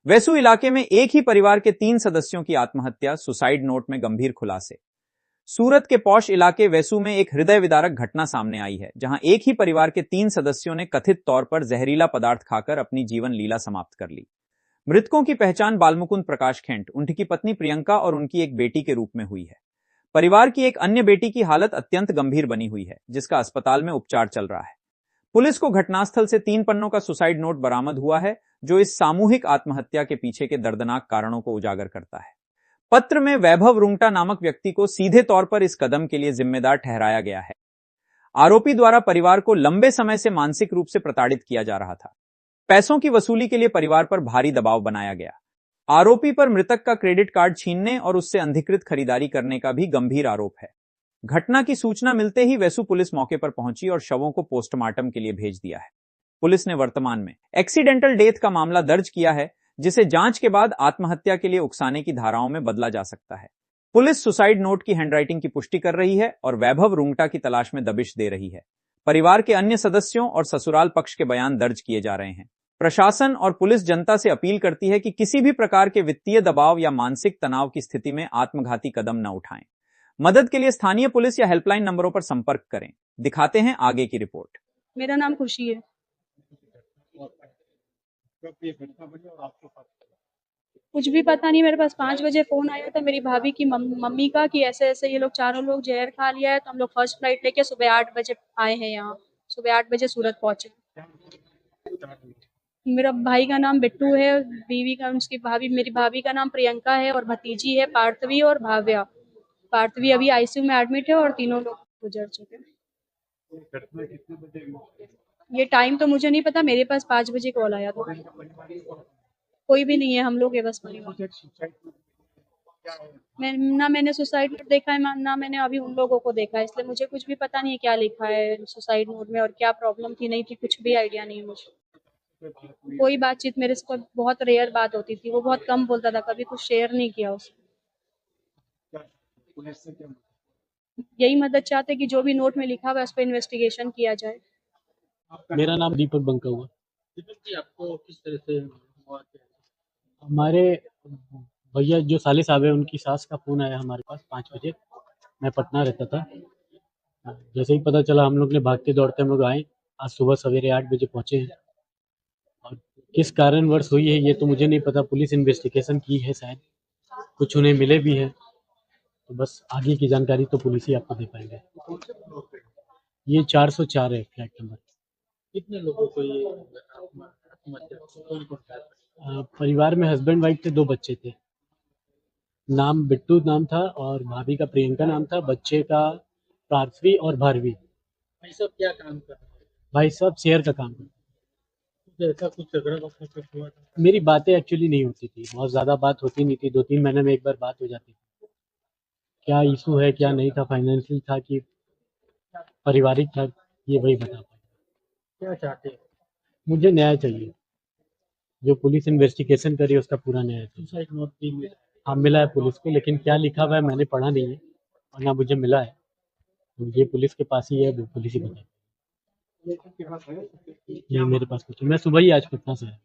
वेसू इलाके में एक ही परिवार के 3 सदस्यों की आत्महत्या, सुसाइड नोट में गंभीर खुलासे। सूरत के पौष इलाके वेसू में एक हृदय विदारक घटना सामने आई है, जहां एक ही परिवार के 3 सदस्यों ने कथित तौर पर जहरीला पदार्थ खाकर अपनी जीवन लीला समाप्त कर ली। मृतकों की पहचान बालमुकुंद प्रकाश खेंट, उनकी पत्नी प्रियंका और उनकी एक बेटी के रूप में हुई है। परिवार की एक अन्य बेटी की हालत अत्यंत गंभीर बनी हुई है, जिसका अस्पताल में उपचार चल रहा है। पुलिस को घटनास्थल से 3 पन्नों का सुसाइड नोट बरामद हुआ है, जो इस सामूहिक आत्महत्या के पीछे के दर्दनाक कारणों को उजागर करता है। पत्र में वैभव रुंगटा नामक व्यक्ति को सीधे तौर पर इस कदम के लिए जिम्मेदार ठहराया गया है। आरोपी द्वारा परिवार को लंबे समय से मानसिक रूप से प्रताड़ित किया जा रहा था। पैसों की वसूली के लिए परिवार पर भारी दबाव बनाया गया। आरोपी पर मृतक का क्रेडिट कार्ड छीनने और उससे अनधिकृत खरीदारी करने का भी गंभीर आरोप है। घटना की सूचना मिलते ही वेसू पुलिस मौके पर पहुंची और शवों को पोस्टमार्टम के लिए भेज दिया है। पुलिस ने वर्तमान में एक्सीडेंटल डेथ का मामला दर्ज किया है, जिसे जांच के बाद आत्महत्या के लिए उकसाने की धाराओं में बदला जा सकता है। पुलिस सुसाइड नोट की हैंडराइटिंग की पुष्टि कर रही है और वैभव रुंगटा की तलाश में दबिश दे रही है। परिवार के अन्य सदस्यों और ससुराल पक्ष के बयान दर्ज किए जा रहे हैं। प्रशासन और पुलिस जनता से अपील करती है कि किसी भी प्रकार के वित्तीय दबाव या मानसिक तनाव की स्थिति में आत्मघाती कदम न उठाएं। मदद के लिए स्थानीय पुलिस या हेल्पलाइन नंबरों पर संपर्क करें। दिखाते हैं आगे की रिपोर्ट। मेरा नाम खुशी है। कुछ भी पता नहीं, मेरे पास 5 बजे फोन आया था मेरी भाभी की मम्मी का कि ऐसे ऐसे ये लोग चारों लोग जहर खा लिया है। तो हम लोग फर्स्ट फ्लाइट लेके सुबह 8 बजे आए हैं यहाँ। सुबह 8 बजे सूरत पहुंचे। मेरा भाई का नाम बिट्टू है, बीवी का उसकी भाभी मेरी भाभी का नाम प्रियंका है और भतीजी है पार्थवी और भाव्या। पार्थवी अभी आईसीयू में एडमिट है और तीनों लोग गुजर चुके हैं। ये टाइम तो मुझे नहीं पता, मेरे पास 5 बजे कॉल आया था। कोई भी नहीं है, हम लोग है बस परिवार। मैंने सुसाइड नोट देखा है ना मैंने अभी उन लोगों को देखा है, इसलिए मुझे कुछ भी पता नहीं है क्या लिखा है सुसाइड नोट में और क्या प्रॉब्लम थी नहीं थी, कुछ भी आइडिया नहीं है मुझे। कोई बातचीत मेरे से बहुत रेयर बात होती थी, वो बहुत कम बोलता था, कभी कुछ शेयर नहीं किया उसने। यही मदद चाहते कि जो भी नोट में लिखा हुआ है उस पर इन्वेस्टिगेशन किया जाए। मेरा नाम दीपक बंका हुआ। दीपक जी, आपको किस तरह से हुआ? हमारे भैया जो साले साहब है, उनकी सास का फ़ोन आया हमारे पास 5 बजे। मैं पटना रहता था। जैसे ही पता चला हम लोग ने भागते दौड़ते हम लोग आए। आज सुबह सवेरे 8 बजे पहुँचे हैं और किस कारणवश हुई है ये तो मुझे नहीं पता। पुलिस इन्वेस्टिगेशन की है शायद, कुछ उन्हें मिले भी है, तो बस आगे की जानकारी तो पुलिस ही आपको दे पाएंगे। ये 404 है फ्लैट नंबर। कितने लोगों को ये आत्महत्या कौन-कौन था? परिवार में हस्बैंड वाइफ थे, 2 बच्चे थे। नाम बिट्टू नाम था और भाभी का प्रियंका नाम था। बच्चे का पार्थवी और भारवी। भाई साहब क्या काम कर रहे हैं? भाई साहब शेयर का काम करते कुछ ऐसा कुछ झगड़ा-वगड़ा कुछ हुआ था? हैं। मेरी बातें एक्चुअली नहीं होती थी, बहुत ज़्यादा बात होती नहीं थी, 2-3 महीने में एक बार बात हो जाती थी। क्या इशू है क्या नहीं था, फाइनेंशियल था कि पारिवारिक था, ये वही बता पाए। क्या चाहते हैं? मुझे न्याय चाहिए, जो पुलिस इन्वेस्टिगेशन करी उसका पूरा न्याय चाहिए। सुसाइड नोट भी मिला? हाँ मिला है पुलिस को, लेकिन क्या लिखा हुआ है मैंने पढ़ा नहीं है और ना मुझे मिला है। तो ये पुलिस के पास ही है, वो पुलिस ही बताएगी। ये मेरे पास कुछ, मैं सुबह ही आज पटना से आया।